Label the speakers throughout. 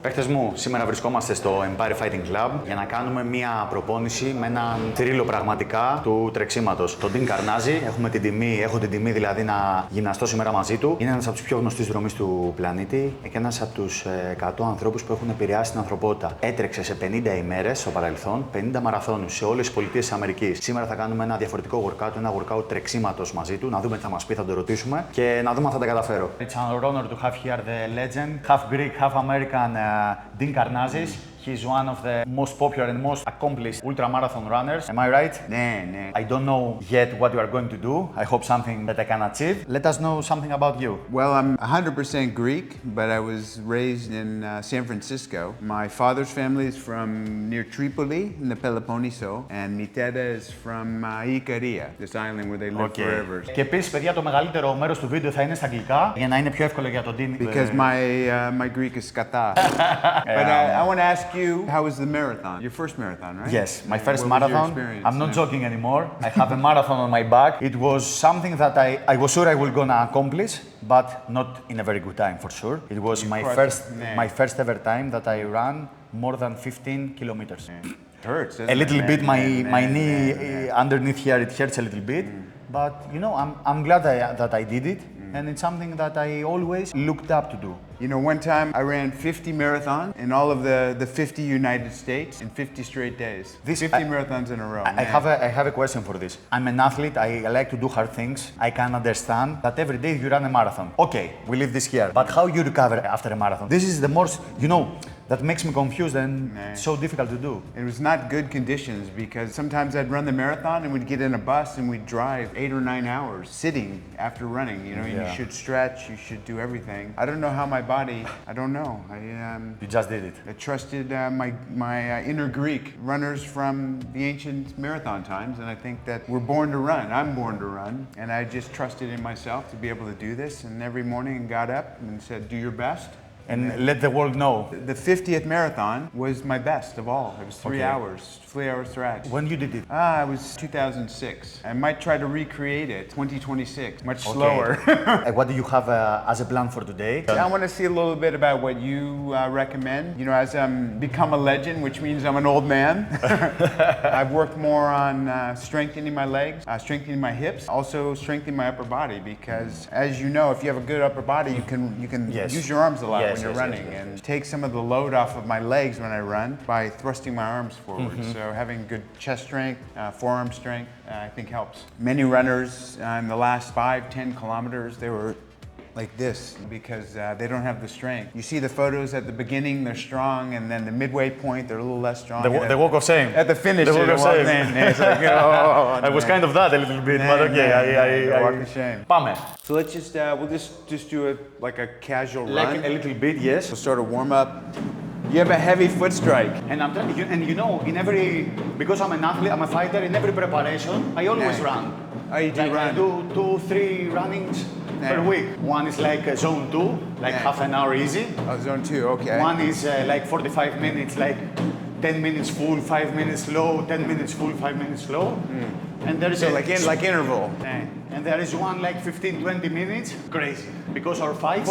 Speaker 1: Παίχτες μου, σήμερα βρισκόμαστε στο Empire Fighting Club για να κάνουμε μια προπόνηση με έναν θρύλο πραγματικά του τρεξίματος. Τον Dean Karnazes, έχω την τιμή δηλαδή να γυμναστώ σήμερα μαζί του. Είναι ένας από τους πιο γνωστούς δρομείς του πλανήτη και ένας από τους 100 ανθρώπους που έχουν επηρεάσει την ανθρωπότητα. Έτρεξε σε 50 ημέρες στο παρελθόν, 50 μαραθώνιους σε όλες τις πολιτείες της Αμερικής. Σήμερα θα κάνουμε ένα διαφορετικό workout, ένα workout τρεξίματος μαζί του, να δούμε τι θα μας πει, θα το ρωτήσουμε και να δούμε αν θα τα καταφέρω. It's an honor to have here the legend, half Greek, half American, Dean Karnazes. He's one of the most popular and most accomplished ultramarathon runners. Am I right? No. I don't know yet what you are going to do. I hope something that I can achieve. Let us know something about you.
Speaker 2: Well, I'm 100% Greek, but I was raised in San Francisco. My father's family is from near Tripoli in the Peloponneso, and Mitera is from Ikaria, this island where they live forever.
Speaker 1: Και επίσης, παιδιά, το μεγαλύτερο μέρος του βίντεο θα είναι στα αγγλικά, για να είναι πιο εύκολο για τον Dean.
Speaker 2: Because my Greek is skata. But I want to ask you, how was the marathon? Your first marathon, right?
Speaker 1: Yes, my first marathon. I'm not joking anymore. I have a marathon on my back. It was something that I was sure I was gonna accomplish, but not in a very good time for sure. It was my first ever time that I ran more than 15 kilometers.
Speaker 2: It hurts,
Speaker 1: a little bit, my knee underneath here, it hurts a little bit. But you know, I'm glad that I did it. And it's something that I always looked up to do.
Speaker 2: You know, one time I ran 50 marathons in all of the 50 United States in 50 straight days. 50 marathons in a row.
Speaker 1: I have a question for this. I'm an athlete, I like to do hard things. I can understand that every day you run a marathon. Okay, we leave this here. But how you recover after a marathon? This is the most, you know, that makes me confused and so difficult to do.
Speaker 2: It was not good conditions because sometimes I'd run the marathon and we'd get in a bus and we'd drive 8 or 9 hours sitting after running. You know, you should stretch, you should do everything. I don't know how my body, I don't know.
Speaker 1: You just did it.
Speaker 2: I trusted my inner Greek runners from the ancient marathon times, and I think that we're born to run. I'm born to run, and I just trusted in myself to be able to do this. And every morning got up and said, "Do your best."
Speaker 1: And let the world know.
Speaker 2: The 50th marathon was my best of all. It was 3 hours, 3-hour stretch.
Speaker 1: When you did it?
Speaker 2: It was 2006. I might try to recreate it 2026, much slower.
Speaker 1: What do you have as a plan for today?
Speaker 2: I want to see a little bit about what you recommend. You know, as I'm become a legend, which means I'm an old man. I've worked more on strengthening my legs, strengthening my hips, also strengthening my upper body. Because, as you know, if you have a good upper body, you can use your arms a lot when you're running, and take some of the load off of my legs when I run by thrusting my arms forward. So having good chest strength, forearm strength, I think helps. Many runners in the last 5-10 kilometers, they were like this because they don't have the strength. You see the photos at the beginning, they're strong, and then the midway point, they're a little less strong.
Speaker 1: The walk of shame.
Speaker 2: At the finish,
Speaker 1: the walk of shame.
Speaker 2: It's like, oh,
Speaker 1: I was kind of that a little bit, but okay.
Speaker 2: The walk of shame.
Speaker 1: Πάμε.
Speaker 2: So let's just, we'll just do it like a casual run.
Speaker 1: Like a little bit, yes.
Speaker 2: We'll start a warm up. You have a heavy foot strike.
Speaker 1: And you know, because I'm an athlete, I'm a fighter, in every preparation, I always run.
Speaker 2: Oh, you do run?
Speaker 1: I do 2-3 runnings per week. One is like zone 2, like half an hour easy.
Speaker 2: Oh, zone 2, okay.
Speaker 1: One is like 45 minutes, like 10 minutes full, 5 minutes slow, 10 minutes full, 5 minutes slow. And there is
Speaker 2: like interval.
Speaker 1: And there is one like 15-20 minutes, crazy. Because our fight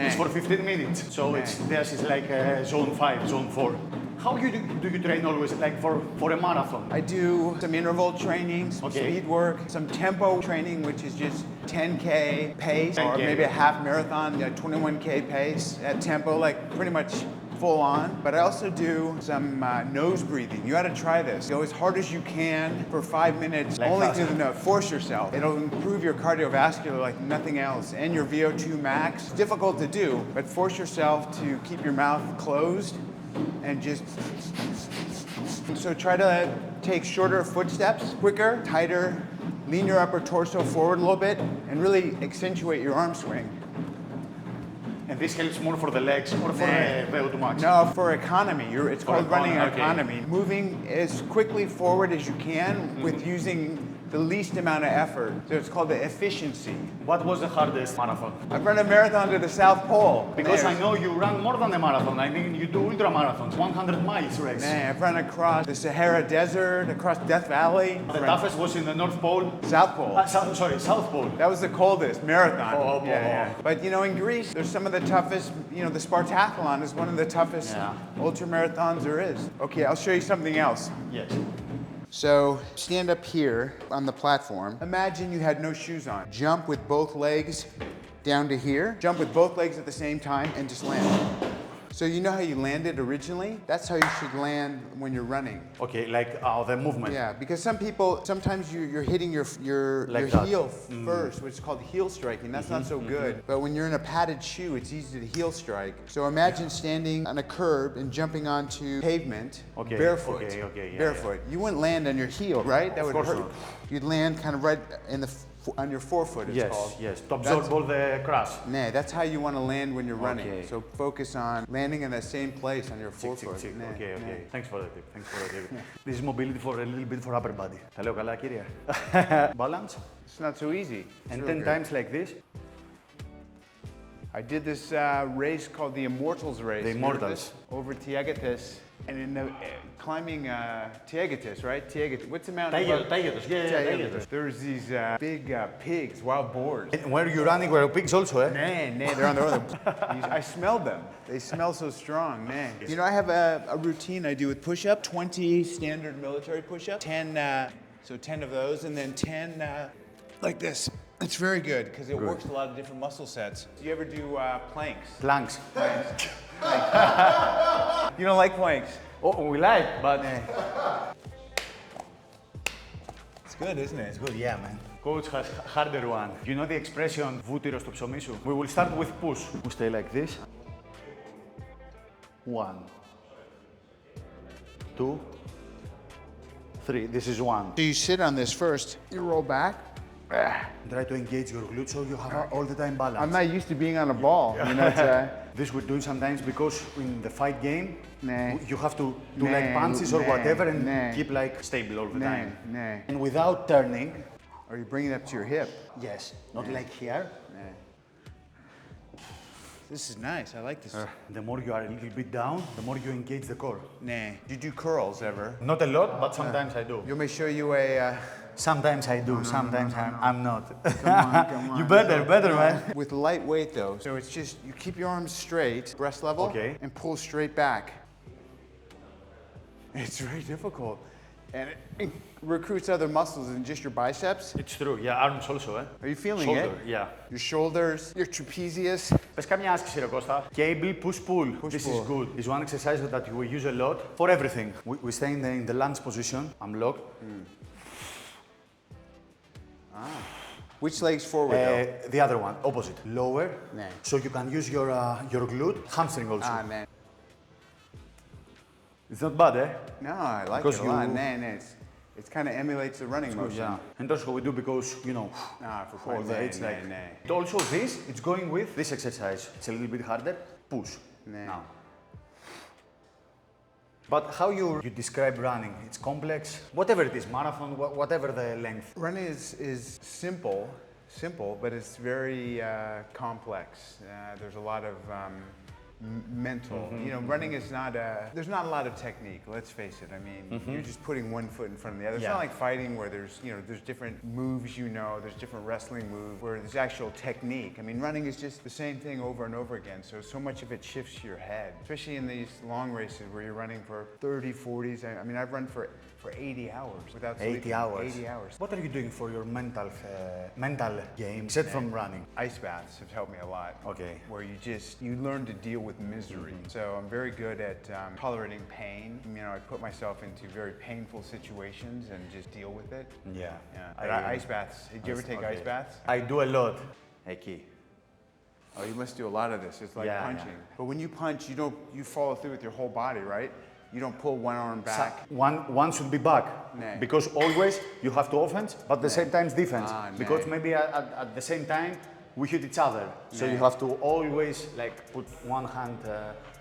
Speaker 1: is for 15 minutes. So theirs is like zone 5, zone 4. How do you train always, like for a marathon?
Speaker 2: I do some interval training, some speed work, some tempo training, which is just 10K pace, or maybe a half marathon, 21K pace at tempo, like pretty much full on. But I also do some nose breathing. You got to try this. Go as hard as you can for 5 minutes, like only through the nose. Force yourself. It'll improve your cardiovascular like nothing else, and your VO2 max. It's difficult to do, but force yourself to keep your mouth closed and just. So try to take shorter footsteps, quicker, tighter. Lean your upper torso forward a little bit, and really accentuate your arm swing.
Speaker 1: And this helps more for the legs or for the VO2 max?
Speaker 2: No, for economy. It's called running economy. Moving as quickly forward as you can with using the least amount of effort. So it's called the efficiency.
Speaker 1: What was the hardest marathon?
Speaker 2: I've run a marathon to the South Pole.
Speaker 1: Because I know you run more than a marathon. I mean, you do ultramarathons, 100 miles race.
Speaker 2: Man, I've run across the Sahara Desert, across Death Valley.
Speaker 1: The toughest was in the North Pole.
Speaker 2: South Pole.
Speaker 1: South Pole.
Speaker 2: That was the coldest marathon.
Speaker 1: Yeah.
Speaker 2: But you know, in Greece, there's some of the toughest. You know, the Spartathlon is one of the toughest ultramarathons there is. Okay, I'll show you something else.
Speaker 1: Yes.
Speaker 2: So stand up here on the platform. Imagine you had no shoes on. Jump with both legs down to here. Jump with both legs at the same time and just land. So you know how you landed originally? That's how you should land when you're running.
Speaker 1: Okay, like the movement.
Speaker 2: Yeah, because some people, sometimes you're hitting your heel first, which is called heel striking. That's not so good. But when you're in a padded shoe, it's easy to heel strike. So imagine standing on a curb and jumping onto pavement barefoot. Barefoot. You wouldn't land on your heel, right? That would hurt. You'd land kind of right in the on your forefoot, it's called.
Speaker 1: Yes, to absorb all the crash.
Speaker 2: Nah, that's how you want to land when you're running. So focus on landing in the same place on your forefoot.
Speaker 1: Okay. Thanks for the tip. This is mobility for a little bit for upper body. Τα λέω καλά, κύριε. Balance.
Speaker 2: It's not so easy.
Speaker 1: And 10 times like this.
Speaker 2: I did this race called the Immortals race.
Speaker 1: The Immortals.
Speaker 2: Over Tiegetis. And in the climbing Tiegetis, right? Tiegetis. What's the mountain?
Speaker 1: Tiegetis. Yeah.
Speaker 2: There's these big pigs, wild boars.
Speaker 1: And where you're running, where pigs also, eh?
Speaker 2: Nah, they're on the road. I smelled them. They smell so strong, man. You know, I have a routine I do with push-up, 20 standard military push-up, 10 of those, and then 10 like this. It's very good because it works a lot of different muscle sets. Do you ever do planks?
Speaker 1: Planks.
Speaker 2: You don't like planks?
Speaker 1: Oh, we like, but...
Speaker 2: It's good, isn't it?
Speaker 1: It's good, yeah, man. Coach has harder one. You know the expression βούτυρο στο ψωμί σου? We will start with push. We stay like this. 1, 2, 3. This is 1.
Speaker 2: So you sit on this first, you roll back.
Speaker 1: Try to engage your glutes so you have all the time balance.
Speaker 2: I'm not used to being on a ball. You know, it's,
Speaker 1: this we do sometimes because in the fight game, you have to do like punches or whatever and keep like stable all the time. And without turning.
Speaker 2: Or you bring it up to your hip.
Speaker 1: Yes, not like here.
Speaker 2: This is nice. I like this.
Speaker 1: The more you are a little bit down, the more you engage the core.
Speaker 2: Do you do curls ever?
Speaker 1: Not a lot, but sometimes I do.
Speaker 2: You want me to show you a...
Speaker 1: Sometimes I do, sometimes I'm not.
Speaker 2: Come on.
Speaker 1: You better, man.
Speaker 2: With light weight though, so it's just, you keep your arms straight, breast level, and pull straight back. It's very difficult. And it recruits other muscles than just your biceps.
Speaker 1: It's true, yeah, arms also, eh?
Speaker 2: Are you feeling
Speaker 1: Shoulder,
Speaker 2: it?
Speaker 1: Yeah.
Speaker 2: Your shoulders, your trapezius.
Speaker 1: Πες καμιά άσκηση ρε Κώστα. Cable, push-pull. This is good. It's one exercise that we use a lot for everything. We stay in the lunge position. I'm locked.
Speaker 2: Which leg's forward though?
Speaker 1: The other one, opposite. Lower. So you can use your glute, hamstring also.
Speaker 2: Man.
Speaker 1: It's not bad, eh?
Speaker 2: No, I like it a lot. It kind of emulates the running motion.
Speaker 1: Yeah. And also we do because, you know,
Speaker 2: for
Speaker 1: it's like... Also this, it's going with this exercise. It's a little bit harder. Push. Now. But how you describe running? It's complex. Whatever it is, marathon, whatever the length.
Speaker 2: Running is simple, but it's very complex. There's a lot of mental. You know, running is not there's not a lot of technique, let's face it. I mean, you're just putting one foot in front of the other. It's not like fighting where there's, you know, there's different moves, you know, there's different wrestling moves where there's actual technique. I mean, running is just the same thing over and over again. So much of it shifts to your head, especially in these long races where you're running for 30, 40s. I mean, I've run for 80 hours without sleeping.
Speaker 1: 80 hours.
Speaker 2: 80 hours.
Speaker 1: What are you doing for your mental game, except from running?
Speaker 2: Ice baths have helped me a lot.
Speaker 1: Okay.
Speaker 2: Where you learn to deal with misery. So I'm very good at tolerating pain. You know, I put myself into very painful situations and just deal with it.
Speaker 1: Yeah.
Speaker 2: Ice baths. Did you ever take ice baths?
Speaker 1: I do a lot. Εκεί.
Speaker 2: Oh, you must do a lot of this. It's like punching. But when you punch, you follow through with your whole body, right? You don't pull one arm back.
Speaker 1: One should be back. Because always you have to offense, but at the same time defense. Because maybe at the same time we hit each other. So you have to always like put one hand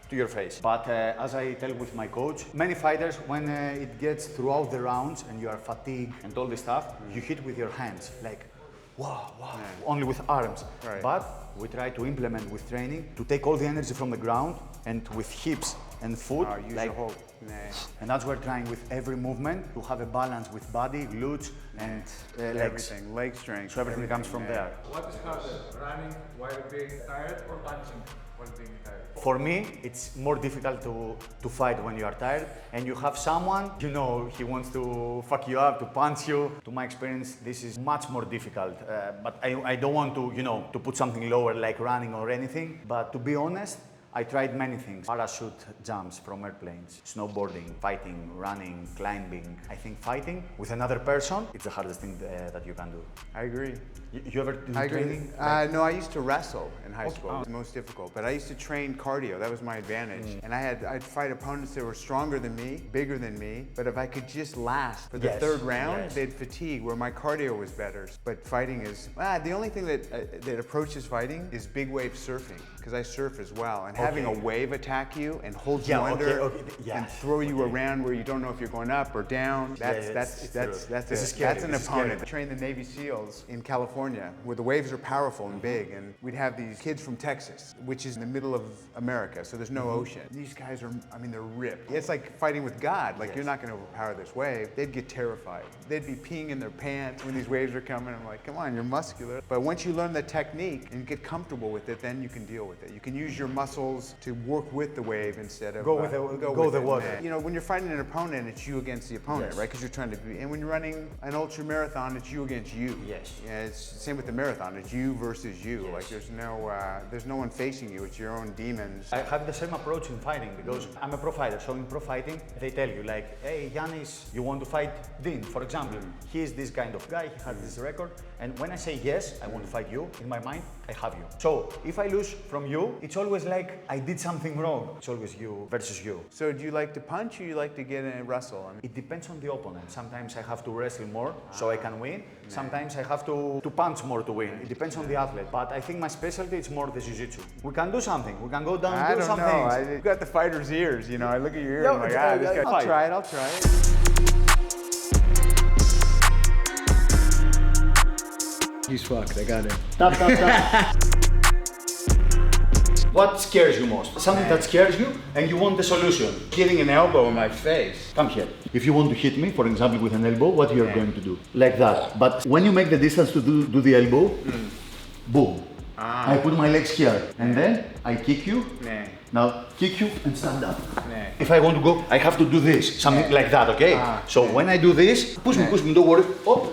Speaker 1: to your face. But as I tell with my coach, many fighters, when it gets throughout the rounds and you are fatigued and all this stuff, you hit with your hands, like, wow, only with arms. Right. But we try to implement with training to take all the energy from the ground and with hips and foot, like, and that's what we're trying with every movement to have a balance with body, glutes, and legs.
Speaker 2: Leg strength.
Speaker 1: So everything comes from there.
Speaker 3: What is harder, running while being tired or punching while being tired?
Speaker 1: For me, it's more difficult to fight when you are tired and you have someone, you know, he wants to fuck you up, to punch you. To my experience, this is much more difficult. But I don't want to, you know, to put something lower like running or anything. But to be honest, I tried many things. Parachute jumps from airplanes, snowboarding, fighting, running, climbing. I think fighting with another person, it's the hardest thing that you can do.
Speaker 2: I agree.
Speaker 1: You ever do training?
Speaker 2: No, I used to wrestle in high school. It was the most difficult. But I used to train cardio. That was my advantage. And I'd fight opponents that were stronger than me, bigger than me. But if I could just last for the third round, they'd fatigue, where my cardio was better. But fighting is, the only thing that approaches fighting is big wave surfing, because I surf as well. And having a wave attack you and hold you under and throw you around where you don't know if you're going up or down, that's an opponent. I trained the Navy SEALs in California, where the waves are powerful and big, and we'd have these kids from Texas, which is in the middle of America, so there's no ocean. These guys are, I mean, they're ripped. It's like fighting with God. Like, you're not going to overpower this wave. They'd get terrified. They'd be peeing in their pants when these waves are coming. I'm like, come on, you're muscular. But once you learn the technique and get comfortable with it, then you can deal with it. You can use your muscles to work with the wave instead of
Speaker 1: go with the water.
Speaker 2: You know, when you're fighting an opponent, it's you against the opponent, right? Because you're trying to be. And when you're running an ultra marathon, it's you against you.
Speaker 1: Yes.
Speaker 2: Yeah, it's the same with the marathon. It's you versus you. Yes. Like, there's no one facing you. It's your own demons.
Speaker 1: I have the same approach in fighting because I'm a pro fighter. So in pro fighting, they tell you like, hey, Ioannis, you want to fight Dean, for example. He is this kind of guy. He has this record. And when I say yes, I want to fight you. In my mind, I have you. So if I lose from you, it's always like I did something wrong. It's always you versus you.
Speaker 2: So do you like to punch or you like to get in a wrestle? I mean,
Speaker 1: it depends on the opponent. Sometimes I have to wrestle more so I can win. Sometimes I have to punch more to win. It depends on the athlete. But I think my specialty is more the Jiu Jitsu. We can do something. We can go down and do something.
Speaker 2: I don't know. You got the fighter's ears, you know. I look at your ears and I'm like, this guy. I'll try it.
Speaker 4: He's fucked, I got it.
Speaker 1: Stop. What scares you most? Something that scares you and you want the solution.
Speaker 2: Getting an elbow in my face.
Speaker 1: Come here. If you want to hit me, for example, with an elbow, what you're going to do? Like that. But when you make the distance to do the elbow, boom. I put my legs here and then I kick you. Now kick you and stand up. If I want to go, I have to do this, something like that, okay? So when I do this, push me, don't worry,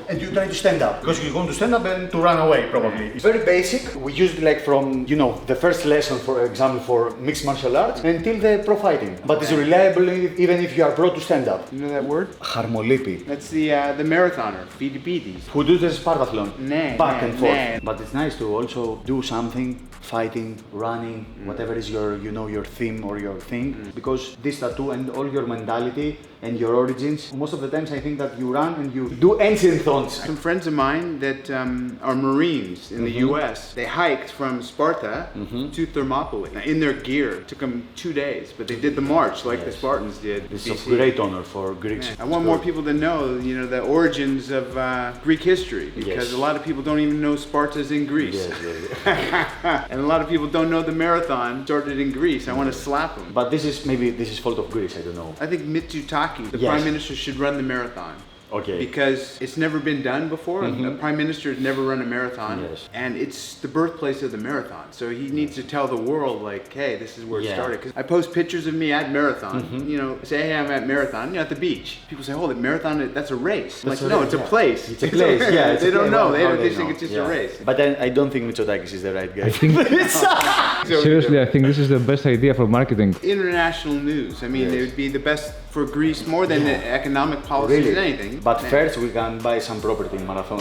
Speaker 1: and you try to stand up. Because you're going to stand up and to run away, probably. It's very basic. We use it like from, you know, the first lesson, for example, for mixed martial arts, until the pro fighting. But it's reliable even if you are pro to stand up.
Speaker 2: You know that word?
Speaker 1: Harmolipi.
Speaker 2: That's the marathoner, Philippines.
Speaker 1: Who do the Spartathlon, back and forth.
Speaker 2: But
Speaker 1: it's nice to also do something, fighting, running, whatever is your, you know, your theme or your thing, because this tattoo and all your mentality and your origins, most of the times I think that you run and you do ancient thoughts.
Speaker 2: Some friends of mine that are Marines in the US, they hiked from Sparta to Thermopylae in their gear. It took them 2 days, but they did the march like the Spartans did.
Speaker 1: It's of great honor for Greeks.
Speaker 2: I want more people to know, you know, the origins of Greek history, because a lot of people don't even know Sparta's in Greece. And a lot of people don't know the marathon started in Greece. I want to slap them.
Speaker 1: But this is fault of Greece, I don't know.
Speaker 2: I think Mitsotakis, the Prime Minister, should run the marathon.
Speaker 1: Okay.
Speaker 2: Because it's never been done before. A prime minister has never run a marathon. And it's the birthplace of the marathon. So he needs to tell the world, like, hey, this is where it started. Because I post pictures of me at marathon. You know, say, hey, I'm at marathon, you know, at the beach. People say, oh, the marathon, that's a race. I'm like, no, it's a place.
Speaker 1: It's a place, yeah.
Speaker 2: They don't know. They think it's just a race.
Speaker 1: But I don't think Mitsotakis is the right guy.
Speaker 4: Seriously, I think this is the best idea for marketing.
Speaker 2: International news. I mean, it would be the best for Greece more than the economic policies and anything.
Speaker 1: But first we can buy some property in Marathon.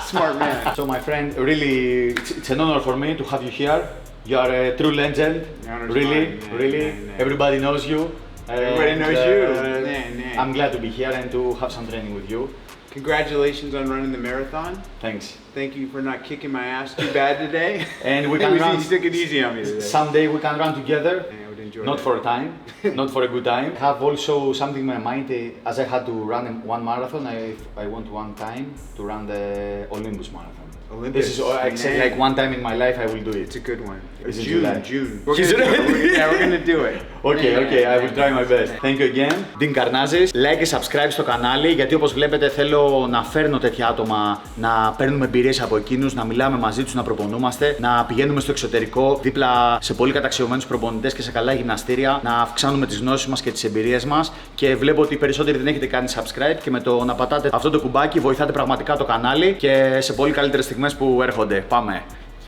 Speaker 2: Smart man.
Speaker 1: So my friend, really, it's an honor for me to have you here. You are a true legend. Really. Everybody knows you.
Speaker 2: Everybody knows you.
Speaker 1: I'm glad to be here and to have some training with you.
Speaker 2: Congratulations on running the marathon.
Speaker 1: Thanks.
Speaker 2: Thank you for not kicking my ass too bad today.
Speaker 1: And we can run.
Speaker 2: You took it easy on me today.
Speaker 1: Someday we can run together.
Speaker 2: I would enjoy
Speaker 1: Not
Speaker 2: that.
Speaker 1: for a time, not for a good time. I have also something in my mind. As I had to run one marathon, I want one time to run the Olympus marathon.
Speaker 2: Olympus.
Speaker 1: This is like one time in my life I will do it.
Speaker 2: It's a good one.
Speaker 1: Is it
Speaker 2: June.
Speaker 1: July?
Speaker 2: June.
Speaker 1: Yeah,
Speaker 2: We're gonna do it.
Speaker 1: Okay, I will try my best. Thank you again. Dean Karnazes. Like και subscribe στο κανάλι, γιατί όπως βλέπετε θέλω να φέρνω τέτοια άτομα, να παίρνουμε εμπειρίες από εκείνους, να μιλάμε μαζί τους, να προπονούμαστε, να πηγαίνουμε στο εξωτερικό δίπλα σε πολύ καταξιωμένους προπονητές και σε καλά γυμναστήρια, να αυξάνουμε τις γνώσεις μας και τις εμπειρίες μας. Και βλέπω ότι οι περισσότεροι δεν έχετε κάνει subscribe και με το να πατάτε αυτό το κουμπάκι βοηθάτε πραγματικά το κανάλι και σε πολύ καλύτερες στιγμές που έρχονται. Πάμε!